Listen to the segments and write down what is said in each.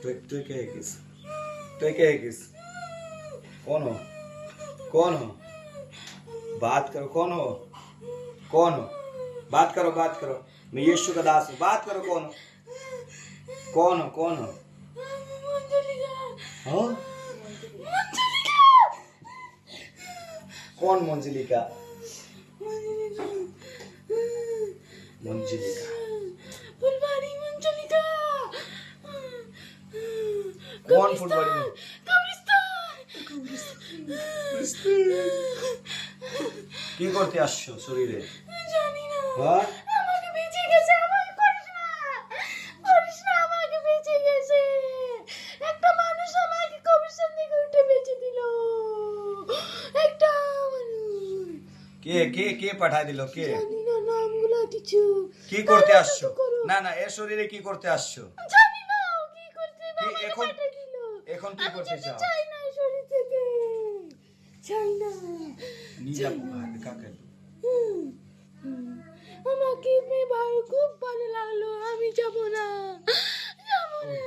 तू क्या है किस? तू क्या है किस? कौन हो? कौन हो? बात करो, कौन हो? कौन हो? बात करो, बात करो। मैं यीशु का दास हूँ, बात करो। कौन हो? कौन हो? कौन हो? हाँ? कौन मंजलिका? मंजलिका फुलबाड़ी मंजलिका कौन फुलबाड़ी में? কি করতে আসছো শরীরে? জানি না হ্যাঁ? আমাকে বেঁচে গেছে আমাকে করিস না আমাকে বেঁচে গেছে একটা মানুষ আমাকে কমিশন থেকে উঠে বেঁচে দিল একটা মানুষ কে কে কে পাঠায় দিল? কে? জানি না নামগুলো কিছু কি করতে আসছো? না না, এ শরীরে কি করতে আসছো? জানি না কি করতে কি আমাকে এখন? পাঠিয়ে দিল এখন কি আমি করতে যেতে চাও? চাই না এই শরীর থেকে চাই না নীলা পোকা কাকে? আমাকে মেয়ে ভাই খুব ভালো লাগলো আমি যাব না যাব না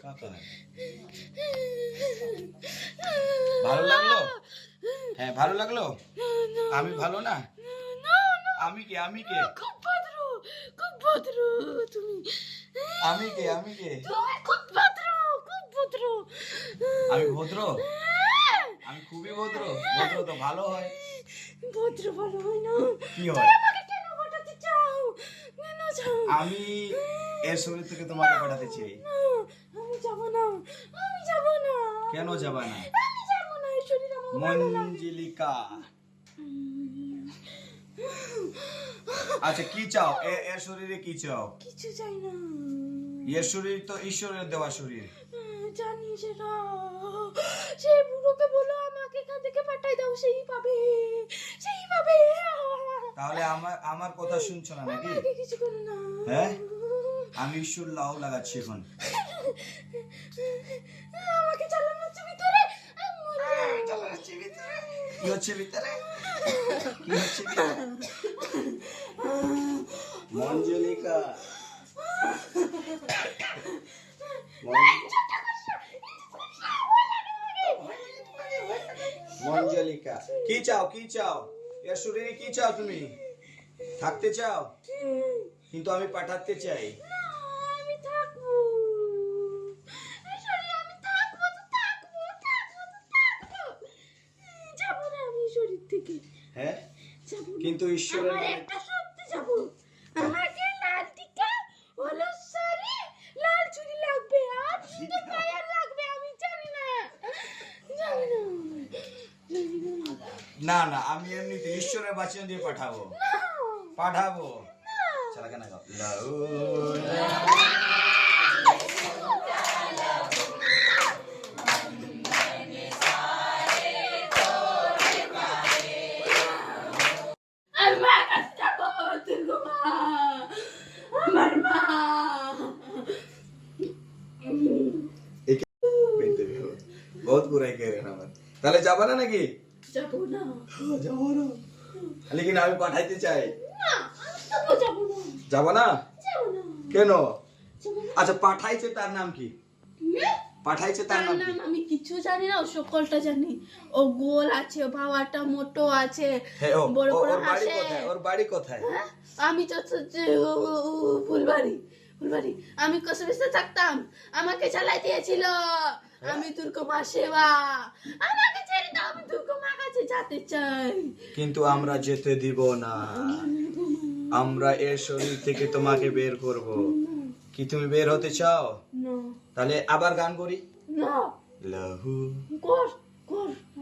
কাকা ভালো লাগলো? হ্যাঁ ভালো লাগলো। আমি ভালো না? আমি কে? আমি কে? খুব ভদ্র তুমি আমি কে? আমি কে? তুমি খুব ভদ্র আমি ভদ্র? আমি খুবই ভদ্র। ভদ্র তো ভালো হয়। ভদ্র ভালো হয় না কি তুই হয়? আমাকে কেন পাঠাতে চাও কেন চাও আমি এর শরীর থেকে তোমাকে পাঠাতে চাই। না, আমি যাব না কেন যাবা না? আমি যাব না এই শরীর আমার ভালো লাগে মঞ্জিলিকা আচ্ছা কি চাও? এর শরীরে কি চাও? কিছু চাই না এর শরীর তো ঈশ্বরের দেওয়া শরীর। জানি সেটা সেই বুড়োকে বলো আমাকে এখান থেকে পাঠাই দাও সেই পাবে তাহলে আমার কথা শুনছো না নাকি? আমাকে কিছু করো না হ্যাঁ? আমি ঈশ্বর লাউ লাগাচ্ছি এখন। আমাকে চালানো হচ্ছে ভিতরে কি হচ্ছে ভিতরে? কি হচ্ছে ভিতরে? মঞ্জলিকা মঞ্জলিকা কি চাও? কি চাও? এর শরীরে কি চাও? তুমি থাকতে চাও? কিন্তু আমি পাঠাতে চাই। না, আমি থাকবো এই শরীরে আমি থাকবো যাবো না আমি এই শরীর থেকে হ্যাঁ যাবো না। কিন্তু ঈশ্বরের আমার নামে একটা সত্যি যাবো আমাকে লাল টিকা হলুদ শাড়ি লাল চুড়ি লাগবে আর জুতো পায়ে লাগবে আমি জানি না না না, আমি এমনিতে ঈশ্বরের বাচন দিয়ে পাঠাবো। চলা কেন গাও? আমার কাছে যাবো দুর্গা মা আমার মা বহুত বুড়াই কে রে আমার। তাহলে যাবা না নাকি? যাবো না যাবো না, লেকিন আমি পাঠাইতে চাই। না আমি যাবো না যাবা না? যাবো না কেন? যাবো না আচ্ছা পাঠাইছে তার নাম কি? পাঠাইছে তার তার নাম কি? নাম আমি কিছু জানি না ও সকলটা জানি ও গোল আছে বাবাটা মোটো আছে হ্যাঁ, বড় বড় ওর বাড়ি হাসে কোথায়? ওর বাড়ি কোথায়? হ্যাঁ? আমি তো ফুলবাড়ি আমি কসবিসে থাকতাম আমাকে চালাই দিয়েছিল আমি দুর্গা মা সেবা আমাকে ছেড়ে দাও আমি দুর্গা মা কাছে যেতে চাই কিন্তু আমরা যেতে দিব না। আমরা এর শরীর থেকে তোমাকে বের করব। কি তুমি বের হতে চাও? না তাহলে আবার গান করি। না লাহু কর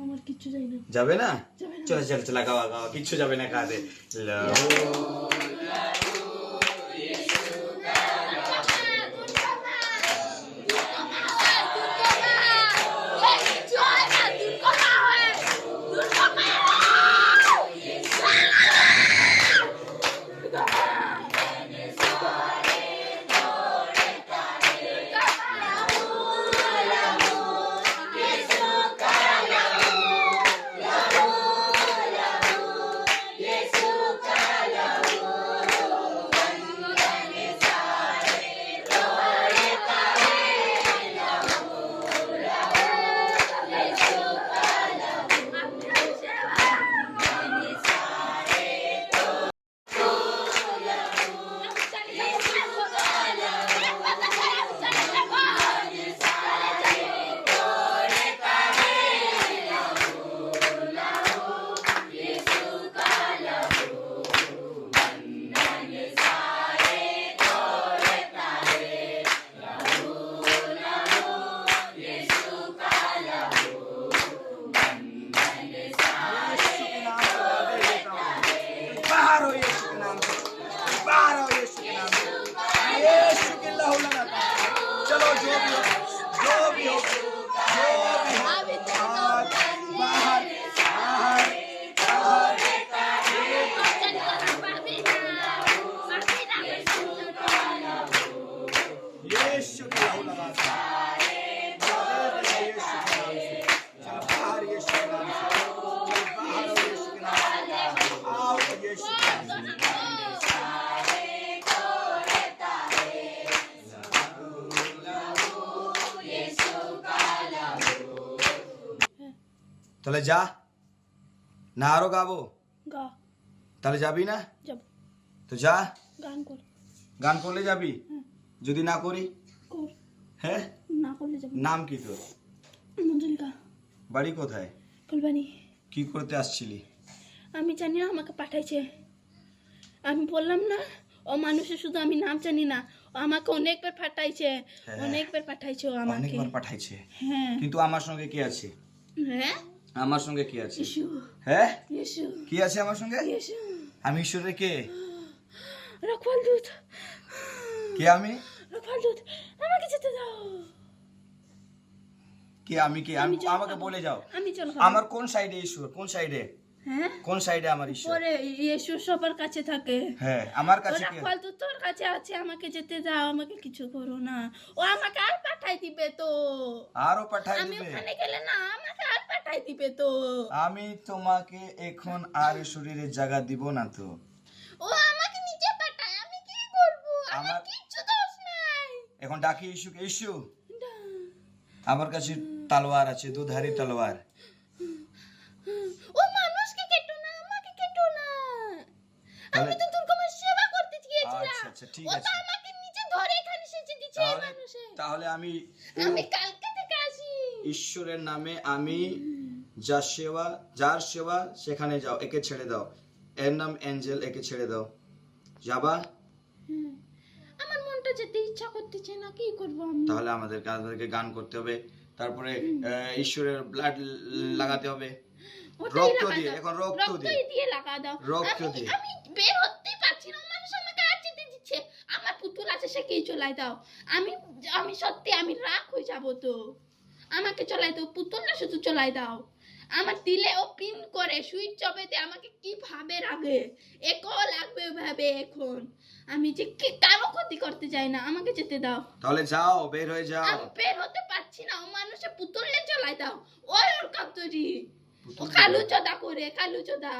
আমার কিচ্ছু জানি না যাবে না? যাবে না। চল গাওয়া কিচ্ছু যাবে না কাঁধে। লাহু जो भी हो, जो भी हो, जो भी हो, अभी तो आज बाहर, बाहर, बाहर। यीशु के नाम लगा से। यीशु के नाम से। चल बाहर यीशु के नाम से। चल बाहर यीशु के नाम से। आओ यीशु के नाम से। তাহলে যা না আরো গাবো গা তাহলে যাবি না যাব তো যা গান কর গান করলে যাবি যদি না করি কর হ্যাঁ না করলে যাব নাম কি তোর মঞ্জুলিকা বাড়ি কোথায় ফুলবানি কি করতে আসছিলি আমি জানি না আমাকে পাঠাইছে আমি বললাম না ও মানুষের শুধু আমি নাম জানি না ও আমাকে অনেকবার পাঠাইছে হ্যাঁ। অনেকবার পাঠাইছে ও আমাকে অনেকবার পাঠাইছে হ্যাঁ কিন্তু আমার সঙ্গে কি আছে হ্যাঁ আমার সঙ্গে কি আছে ইসু হ্যাঁ ইসু কি আছে আমার সঙ্গে ইসু আমি ঈশ্বরের কে রাখওয়াল দুধ কে আমি রাখওয়াল দুধ আমাকে যেতে দাও কে আমি কে আমি জল আমাকে খাবো। বলে যাও আমি চল আমার কোন সাইডে ঈশ্বর কোন সাইডে হ্যাঁ কোন সাইডে আমার ঈশ্বর পরে ইসু সবার কাছে থাকে হ্যাঁ আমার কাছে কে রাখওয়াল দুধ তোর কাছে আছে আমাকে যেতে দাও আমাকে কিছু করো না ও আমাকে আর পাঠাই দিবে তো আরো পাঠাই আমি দিবে ওখানে গেলে না আমাকে আর পাঠাই দিবে তো আমি তোমাকে এখন আর শরীরে জায়গা দিব না তো ও আমাকে নিচে পাঠায় আমি কি করব আমার আমার- কিচ্ছু দোষ নাই এখন ডাকি ইস্যুকে ইস্যু আমার কাছে তলোয়ার আছে দুধারি তলোয়ার ও মানুষকে কেটো না আমাকে কেটো না আমি তো তোর কোমর সেবা করতে গিয়েছিলাম আচ্ছা, আচ্ছা, ঠিক ও তো আছে। আমাকে নিচে ধরে এখানে সেচে দিচ্ছে এই তাহলে মানুষে তাহলে আমি আমি কালকে থেকে আসি ঈশ্বরের নামে আমি যার সেবা সেখানে যাও একে ছেড়ে দাও এর নাম অ্যাঞ্জেল একে ছেড়ে দাও যাবা আমার মনটা যেতে ইচ্ছা করতেছে না কি করব আমি তাহলে আমাদেরকে গান করতে হবে তারপরে ঈশ্বরের ব্লাড লাগাতে হবে ওটাই রক্ত লাগা দিয়ে দাও। এখন রক্ত দিয়ে রক্তই দিয়ে লাগা দাও রক্ত আমি- দিয়ে। আমি বের হতেই পারছি না মানুষ আমাকে আর যেতে দিচ্ছে আমার পুতুল আছে সে কি চলাই দাও আমি আমি সত্যি আমি রাগ হয়ে যাব তো আমাকে চলাই দাও পুতুলটা শুধু চলাই দাও আমার দিলে ও পিন করে সুইচ চবেতে আমাকে কি ভাবে রাগে একও লাগবে ভাবে এখন আমি যে কি কারো ক্ষতি করতে চাই না আমাকে যেতে দাও তাহলে যাও বের হয়ে যাও আমি বের হতে পারছি না ও মানুষে পুতুললে চলাই দাও ওই ওর কান্তরি ও পুতুল কালু চোদা করে কালু চোদা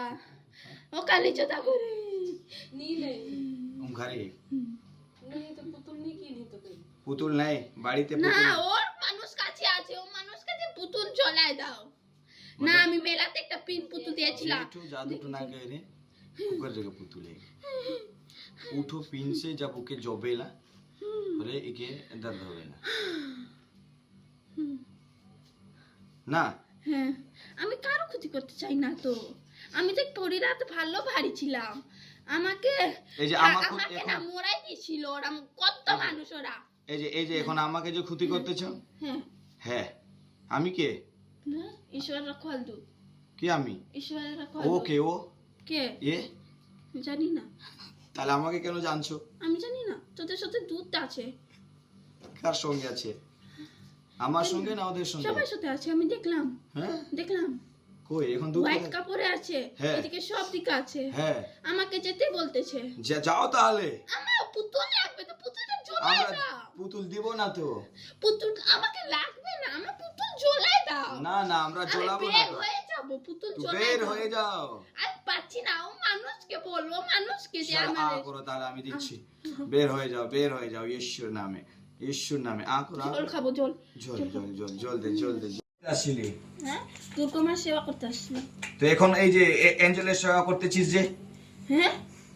ও কালি চোদা করে ঘরে नहीं तो पुतुल नहीं की नहीं तो कहीं পুতুল নাই বাড়িতে না পুতুল ওর মানুষ কাছে আছে ও মানুষ কাছে পুতুল চলাই দাও না আমি মেলাতে একটা পিন পুতুল দিয়েছিলাম जेठू जादू टूना गए रे ऊपर जगह पुतुले उठो पिन से जब ओके जोबेला बोले इके दर्द होवेला ना হ্যাঁ আমি কারো ক্ষতি করতে চাই না তো আমি তো পরি রাত ভালো ভারী ছিলাম আমাকে এই যে আমাকে আমাকে না এখন মোড়াই দিয়েছিল ওরা কত মানুষ ওরা এই যে এখন আমাকে যে ক্ষতি করতেছো হ্যাঁ হ্যাঁ আমি কে ঈশ্বর রাখওয়াল দু কি আমি ঈশ্বর রাখওয়াল ও কে ও কে এ জানি না তাহলে আমাকে কেন জানছো আমি জানি না তোদের সাথে দুধ আছে কার সঙ্গে আছে আমার সঙ্গে না ওদের সঙ্গে সবার সাথে আছে আমি দেখলাম হ্যাঁ দেখলাম কই এখন দুধ হোয়াইট কোথায়? কাপড়ে আছে হ্যাঁ। এদিকে সব দিকে আছে হ্যাঁ আমাকে যেতে বলতেছে যাও তাহলে আমার পুতুল লাগবে তো পুতুলটা জ্বলাই আমরা দাও পুতুল দিব না তো পুতুল আমাকে লাগবে না আমার পুতুল জ্বলাই দাও না না আমরা আমি জ্বলাবো না বের তো। হয়ে যাব পুতুল তুই জ্বলাই বের দাও হয়ে যাও আর পাচ্ছি না ও মানুষকে বলবো মানুষকে যে চল, আমার করো তাহলে আমি দিচ্ছি বের হয়ে যাও ঈশ্বর নামে করো জল খাবো জল জল দে আসিলি হ্যাঁ তোর তোমার সেবা করতে আসছি তো এখন এই যে অ্যাঞ্জেলের সেবা করতেছিস যে হ্যাঁ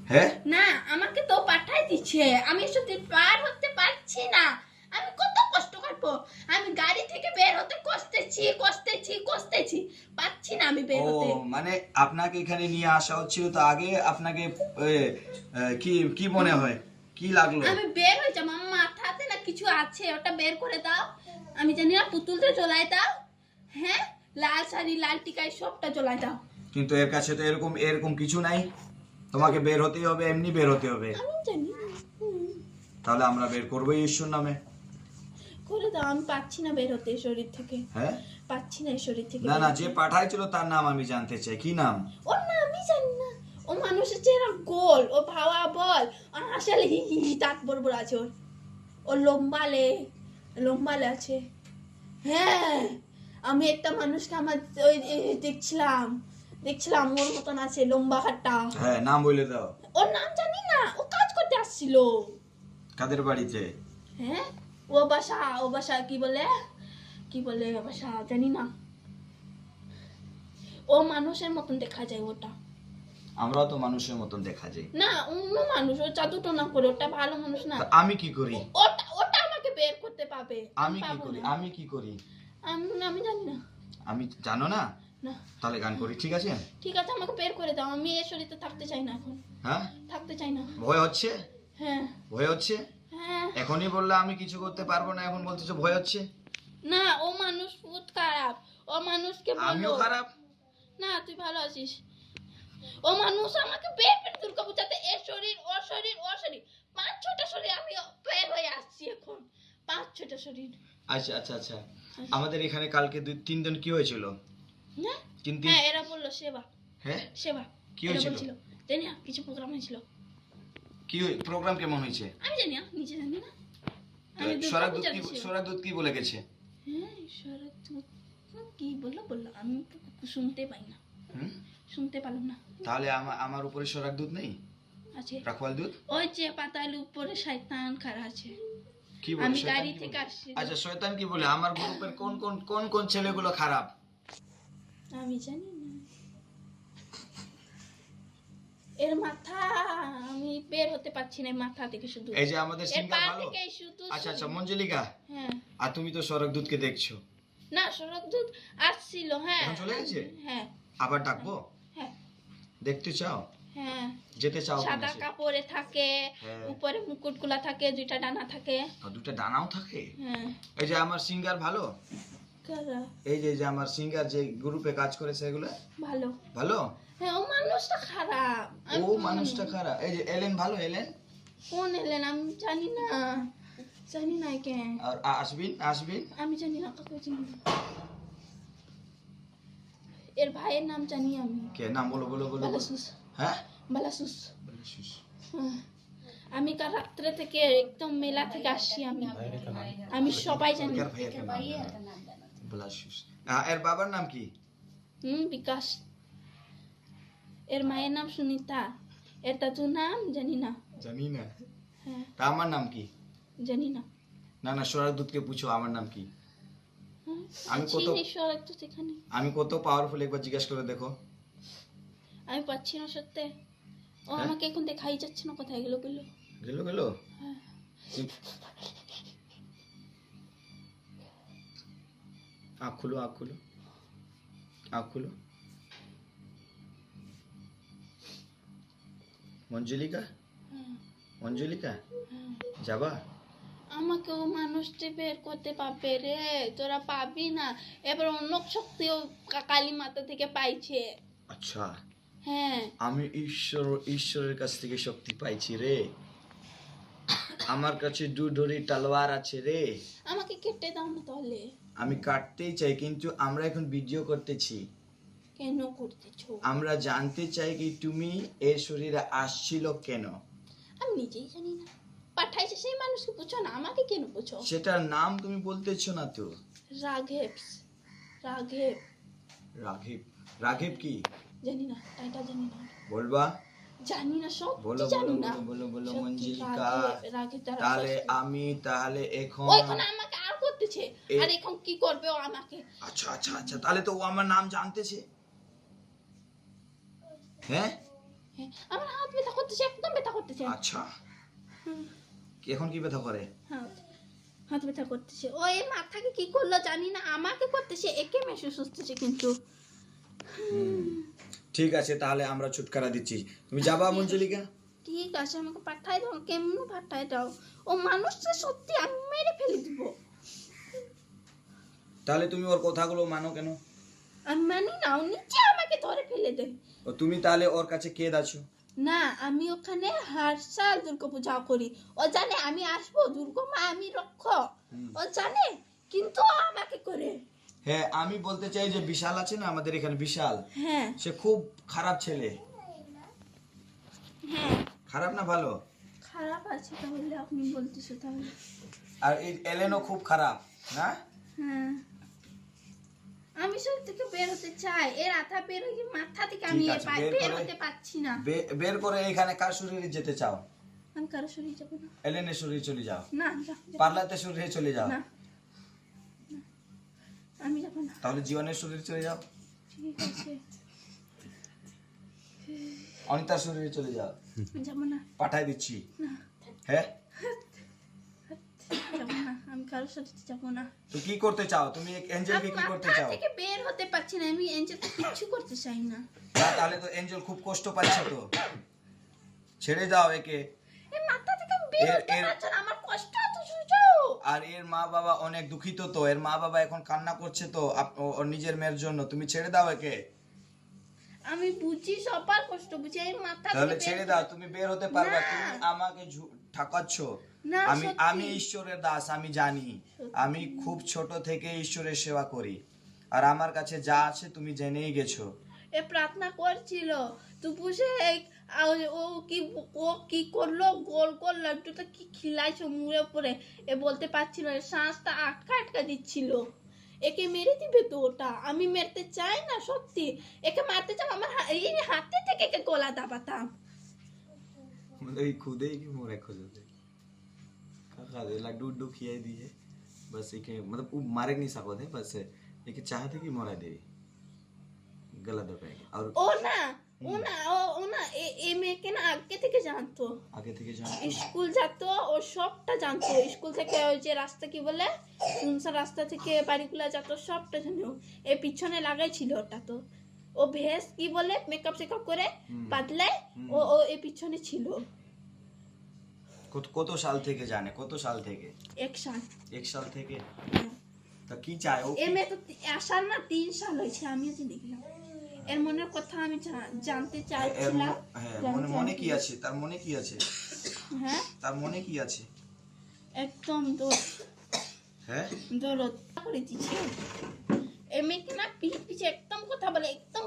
হ্যাঁ না আমাকে তো পাঠাই দিচ্ছে আমি সত্যি পার হতে পারছি না আমি কত কষ্ট করবো আমি গাড়ি থেকে বের হতে কষতেছি পাচ্ছি না আমি বের ও হতে মানে আপনাকে এখানে নিয়ে আসা হচ্ছিল তো আগে আপনাকে কি মনে হয় কি লাগলো আমি বের হয়ে যাবো আমার মাথাতে না কিছু আছে ওটা বের করে দাও আমি জানি না পুতুলটা জ্বলাই দাও হ্যাঁ লাল শাড়ি লাল টিকায় সবটা জ্বলাই দাও কিন্তু এর কাছে তো এরকম কিছু নাই তোমাকে বের হতেই হবে এমনি বের হতে হবে আমি জানি না। তাহলে আমরা বের করবো ঈশ্বর নামে করে দাও, আমি পাচ্ছি না বের হতে এই শরীর থেকে, হ্যাঁ পাচ্ছি না এই শরীর থেকে না বের না, হতে। যে পাঠাইছিল তার নাম আমি জানতে চাই, কি নাম? ওর নামই জানি না। ও মানুষের চেহারা গোল, ও ভাওয়া বল, আর আসলে হি হি হি দাঁত বড় বড় আছে ওর। ওর লম্বালে লম্বালে আছে। হ্যাঁ, আমি একটা মানুষকে আমার ওই দেখছিলাম ওর মতন আছে, লম্বা হাটটা। হ্যাঁ নাম বলে দাও। ওর নাম জানি না, ও কাজ করতে আসছিল। কাদের বাড়িতে? হ্যাঁ, ও বাসা কি বলে ও বাসা জানি না। ও মানুষের মতন দেখা যায় ওটা। আমরাও তো মানুষের মতন দেখা যায়। না, অন্য মানুষ, ও জাদু টোনা করে, ওটা ভালো মানুষ না। তা আমি কি করি? ওটা ওটা আমাকে বের করতে পাবে। আমি কি পাবো করি? না। আমি কি করি? আমি জানি না। আমি জানো না? না, তাহলে গান করি, ঠিক আছে? ঠিক আছে, আমাকে বের করে দাও, আমি এই শরীরে থাকতে চাই না এখন, হ্যাঁ, থাকতে চাই না। ভয় হচ্ছে? হ্যাঁ ভয় হচ্ছে? হ্যাঁ। এখনই বললে আমি কিছু করতে পারবো না, এখন বলতেছো ভয় হচ্ছে? না, ও মানুষ বহুত খারাপ, ও মানুষকে আমিও বলো। খারাপ? না, তুই ভালো আছিস। ও মানুষ আমাকে বের করে দুর্গা পূজাতে এর শরীর, ওর শরীর, ওর শরীর, 5-6টা শরীর আমি বের হয়ে আসছি এখন, 5-6টা শরীর। আচ্ছা আচ্ছা আচ্ছা, আমাদের এখানে কালকে 2-3 জন কি হয়েছিল? হ্যাঁ কিন্তু হ্যাঁ, এরা বললো সেবা হ্যাঁ সেবা। কি এরা হয়েছিল? বলছিল, জানি না, কিছু প্রোগ্রাম হয়েছিল। কি প্রোগ্রাম কেমন হয়েছে? আমি জানি না, নিজে জানি না। আমি দুর্গা সরাদূত পূজাতে কি ছিলাম। সরাদূত কি বলে গেছে? হ্যাঁ, শরৎ কি বললো, আমি তো শুনতে পাই না, হুম? শুনতে পারলাম না। তাহলে আমার উপরে সরাদূত নেই? আছে, রাখওয়াল দূত? ওই যে পাতাল উপরে শয়তান খাড়া আছে। কি বলে? আমি শয়তান গাড়ি কি থেকে বলে? আসছি। আচ্ছা, শয়তান কি বলে? আমার গ্রুপের কোন কোন কোন কোন ছেলেগুলো খারাপ? আমি জানি না। এর মাথা আমি বের হতে পারছি না, মাথা থেকে শুধু। এই যে আমাদের এর সিঙ্গার পা ভালো? থেকে শুধু। আচ্ছা আচ্ছা, মঞ্জলিকা, হ্যাঁ। আর তুমি তো সরকদূতকে দেখছো, না, শরৎদূত আসছিল। হ্যাঁ, এখন চলে গেছে? হ্যাঁ আবার ডাকবো? হ্যাঁ দেখতে চাও? হ্যাঁ। যেতে চাও কিনা সাদা সে? কাপড়ে থাকে, হ্যাঁ। উপরে মুকুটগুলা থাকে, 2টা ডানা থাকে। আর দুটো ডানাও থাকে? হ্যাঁ। এই যে আমার সিঙ্গার ভালো? কারা? এই যে আমার সিঙ্গার যে গ্রুপে কাজ করে সেগুলো ভালো। ভালো? হ্যাঁ, ও মানুষটা খারাপ। ও মানুষটা খারাপ। এই যে এলেন ভালো? এলেন? কোন এলেন আমি জানি না, জানি না কে। আর আসবিন? আসবিন? আমি জানি না, কাউকে জানি না। এর ভাইয়ের নাম জানি আমি। কে নাম? বলো বলো বলো বলো। বালাসুস। হ্যাঁ, বালাসুস। বলেছিস। হ্যাঁ। আমি কাল রাত্রে থেকে একদম মেলা থেকে আসছি আমি সবাই জানি। কার ভাইয়ের নাম? বলেছিস। এর বাবার নাম কি? বিকাশ। এর মায়ের নাম সুনিতা। এর দাদুর নাম জানি না। জানি না। হ্যাঁ, তা আমার নাম কি? জানি না। না না, সরকদূতকে পুছো আমার নাম কি। হ্যাঁ, আমি কত- চিনি ঈশ্বর তো সেখানে। আমি কত পাওয়ারফুল, একবার জিজ্ঞেস করে দেখো। আমি পাচ্ছি না সত্যি। ও হ্যাঁ? আমাকে এখন দেখাই যাচ্ছে না, কোথায় গেল বললো। গেল গেল। হ্যাঁ। আঁখ খুলো, আঁখ খুলো, আঁখ খুলো। মঞ্জুলিকা, হ্যাঁ, মঞ্জুলিকা, হ্যাঁ। যাবা? আমাকে ও মানুষটি বের করতে পারবে রে, তোরা পাবি না। এবার অন্য শক্তিও কালী মাতা থেকে পাইছে। আচ্ছা, হ্যাঁ। আমি ঈশ্বরের কাছ থেকে শক্তি পাইছি রে। আমার কাছে দুধরি তলোয়ার আছে রে। আমাকে কেটে দাও না তাহলে। আমি কাটতেই চাই, কিন্তু আমরা এখন ভিডিও করতেছি। কেন করতেছো? আমরা জানতে চাই কি তুমি এর শরীরে আসছিল কেন। আমি নিজেই জানি না, পাঠাইছে সেই মানুষকে পুছো না, আমাকে কেন পুছো? সেটার নাম তুমি বলতেছো না তো। রাঘব। রাঘব। রাঘব? রাঘব কি? জানি না, টাইটা জানি না। বলবা? জানি না, সব বলো জানি বলো না। বলো বলো সত্যি, মঞ্জলিকা। রাঘব তারা তাহলে সত্যি। আমি তাহলে এখন ওইখানে আমাকে আর করতেছে, আর এখন কি করবে ও আমাকে? আচ্ছা আচ্ছা আচ্ছা, তাহলে তো ও আমার নাম জানতেছে। হ্যাঁ হ্যাঁ, আমার হাত ব্যথা করতেছে, একদম ব্যথা করতেছে। আচ্ছা, হুম, এখন কি ব্যথা করে? হাত ব্যথা করতেছে। ও এই মাথাকে কি করলো জানি না, আমাকে করতেছে, একে মেসেজ হচ্ছে কিন্তু। ঠিক আছে, তাহলে আমরা ছুটকারা দিচ্ছি। তুমি যাবা মঞ্জলিকা? ঠিক আছে, আমাকে পাঠাই দাও, কেমন পাঠাই দাও। ও মানুষটা সত্যি আমি মেরে ফেলে দিব। তাহলে তুমি ওর কথাগুলো মানো কেন? আমি মানি না, ও নিচে আমাকে ধরে ফেলে দেয়। ও তুমি তাহলে ওর কাছে কে আছো? না আমি ওখানে হার সাল দুর্গা পূজা করি। ও জানে আমি আসবো, দুর্গা মা আমি রক্ষ, ও জানে, কিন্তু ও আমাকে করে। হ্যাঁ, আমি বলতে চাই যে বিশাল আছে না আমাদের এখানে, বিশাল, হ্যাঁ সে খুব খারাপ ছেলে। হ্যাঁ খারাপ না ভালো? খারাপ আছে তাহলে আপনি বলতেছো তাহলে। আর এই এলেনও খুব খারাপ না? হ্যাঁ আমি সব থেকে বের হতে চাই, এর আঠা বের হয়ে মাথা থেকে আমি ঠিক আছে, বের হতে পারছি না। বের করে এখানে কার শরীরে যেতে চাও? আমি কারো শরীর যাবো না। এলেনের শরীরে চলে যাও, না পার্লাতে শরীরে চলে যাও, না আমি যাবো না। তাহলে জীবনের শরীরে চলে যাও, ঠিক আছে অনিতার শরীরে চলে যাও, আমি যাবো না। পাঠাই দিচ্ছি। না হ্যাঁ, যাবো না, আমি কারো সাথে যাবো না। তো কি করতে চাও তুমি? এঞ্জেলকে আমি কি করতে মাথা চাও? থেকে বের হতে পারছি না, আমি এঞ্জেলকে কিচ্ছু করতে চাই না। না, তাহলে তো এঞ্জেল খুব কষ্ট পাচ্ছে, তো ছেড়ে দাও একে। এই মাথা থেকে আমি বের হতে এর- পারছি না, আমার কষ্ট এত সহ্য। আর এর মা বাবা অনেক দুঃখিত, তো এর মা বাবা এখন কান্না করছে, তো ওর নিজের মেয়ের জন্য, তুমি ছেড়ে দাও একে। আমি বুঝি সবার কষ্ট বুঝি, এই মাথা তাহলে থেকে ছেড়ে বের দাও, তুমি বের হতে পারবে। না। তুমি আমাকে ঠকাচ্ছ। না, আমি সত্যি। আমি ঈশ্বরের দাস, আমি জানি। আমি খুব ছোট থেকে ঈশ্বরের সেবা করি, আর আমার কাছে যা আছে তুমি জেনেই গেছো। এ প্রার্থনা করছিল তুপু সে ও কি করলো, গোল গোল লাড্ডুটা কি খিলাইছো মুড়ে পরে, এ বলতে পারছিল না, শ্বাসটা আটকা আটকা দিচ্ছিল। একে মেরে দিবে তো, ওটা আমি মেরতে চাই না সত্যি। একে মারতে চাই, আমার এই হাতে থেকে একে গলা দাবাতাম। मतलब ये खुद ही क्यों मोरे खोज दे खा दे लड्डू उड्डू खिया दिए बस एक मतलब वो मारे नहीं सको थे, बस एक चाहते कि मोरा दे गलत हो पाएगा। और ও না এ মেয়েকে না আগে থেকে জানতো, आगे थे जान স্কুল যেত, ও সবটা জানতো। স্কুল থেকে ওই যে রাস্তা কি বলে শুনসা রাস্তা থেকে বাড়িগুলো যেত, সবটা জানো। এ পিছনে লাগাই ছিল ওটা, তো ও ভেস কি বলে মেকআপ সেকআপ করে পাতলায়, ও এ পিছনে ছিল। কত সাল থেকে জানে? কত সাল থেকে? এক সাল থেকে। তা কি চায় ও? এ মেয়ে তো আসার না 3 সাল হয়েছে, আমিও তো দেখলাম। এর মনের কথা আমি জানতে চাইছিলাম। হ্যাঁ, মনে কি আছে? তার মনে কি আছে? হ্যাঁ তার মনে কি আছে? একদম হ্যাঁ, দৌড় করে দিচ্ছে। এ মেয়েকে না পিছে একদম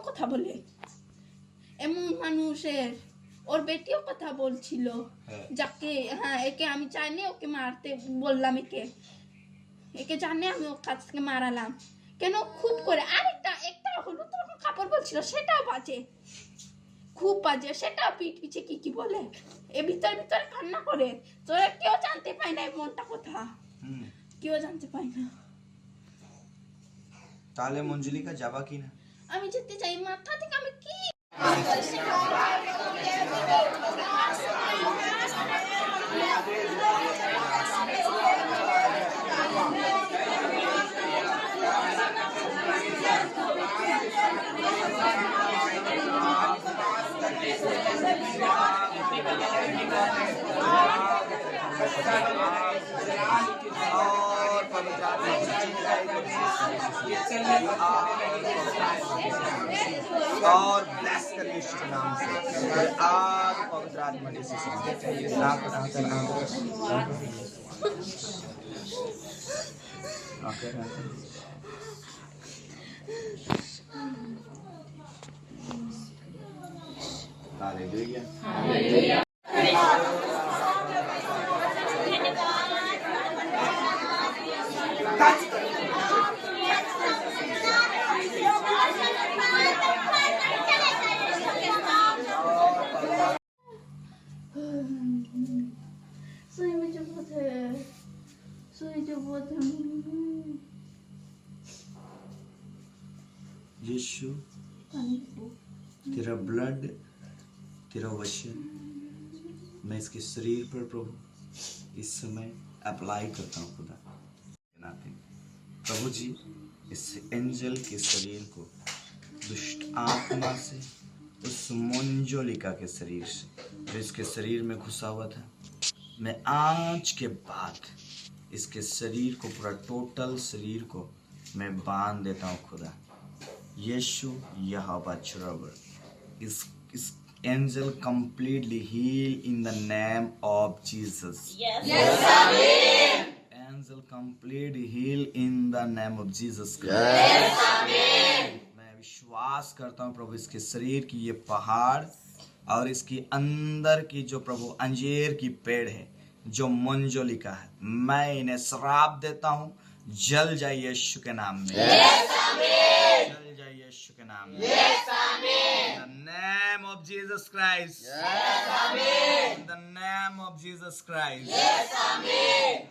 কথা বলে। এমন মানুষের, ওর বেটিও কথা বলছিল হ্যাঁ। যাকে, হ্যাঁ একে আমি চাইনি ওকে মারতে বললাম, একে জানে আমি ওর কাছ থেকে মারালাম কেন খুব করে। আর একটা হলুদ রকম কাপড় বলছিল, সেটাও বাজে, খুব বাজে, সেটাও পিছে কি বলে, এ ভিতরে কান্না করে। তোরা কেউ জানতে পায় না এই মনটা কথা, কেউ জানতে পায় না। তাহলে মঞ্জুলিকা যাবা কি না? আমি যেতে চাই, মাথা থেকে আমি কি और ब्लेस कर यीशु के नाम से आज पवित्र आत्मा ने इसे नाम का नाम हालेलुया। यीशु, तेरा ब्लड, तेरा वचन मैं इसके शरीर पर प्रभु इस समय अप्लाई करता हूँ खुदा। प्रभु जी, इस एंजल के शरीर को दुष्ट आत्मा से, उस मंजोलिका के शरीर से जो इसके शरीर में घुसा हुआ था, मैं आज के बाद इसके शरीर को, पूरा टोटल शरीर को मैं बांध देता हूँ खुदा। यीशु यहोवा चुरावर इस angel completely heal in the name of Jesus. Angel completely heal in the name of Jesus Christ. मैं विश्वास करता हूँ प्रभु इसके शरीर की ये पहाड़ और इसकी अंदर की जो प्रभु अंजीर की पेड़ है जो मंजोलिका है, मैं इन्हें श्राप देता हूँ, जल जाए यीशु के नाम में। जल जाए यीशु के नाम में। In the name of Jesus Christ. In the name of Jesus Christ.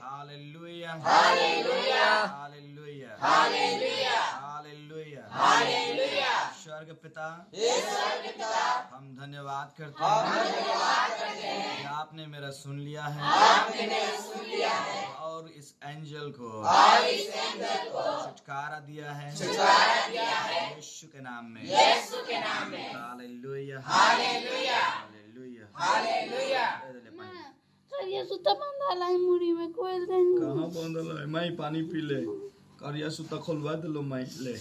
Hallelujah. Hallelujah. Hallelujah. स्वर्ग पिता, हम धन्यवाद करते हैं कि आपने मेरा सुन लिया है और इस एंजल को छुटकारा दिया है यीशु के नाम में। हालेलुया। करिया सूता बांधा लाई मुड़ी में कोयल देनी। कहाँ बंधल है? मैं पानी पी ले। करिया सूता खोलवा दे लो, मैं ले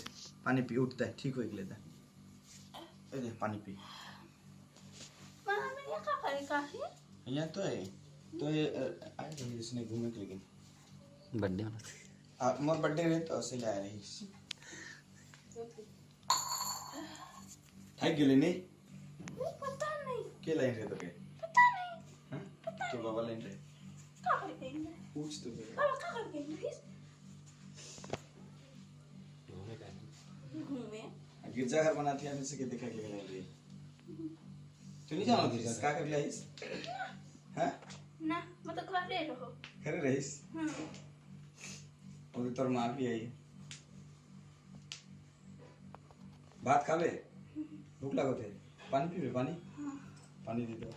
पानी पी, उठता है, ठीक हो लेता है। ले पानी पी। मां मैं ये का करे का है? यहाँ तो है आए रही इसने घूमने के लिए बर्थडे मोर बर्थडे रहे तो ऐसे ले आ रही थक गेली नहीं पता नहीं। के लाइन रहे तो के पता नहीं। हाँ तो बाबा लाइन रहे का करे गई? पूछ तो के का करे गई? घूमे गिरजा घर बनाती है से के देखा के लाइन रही तू नहीं जानो गिरजा का कर लाइस हां ना मतलब घरे रहो। करे रहीस और तोर मां भी आई भात खा ले भूख लागो थे पानी पीबे पानी पानी दे दो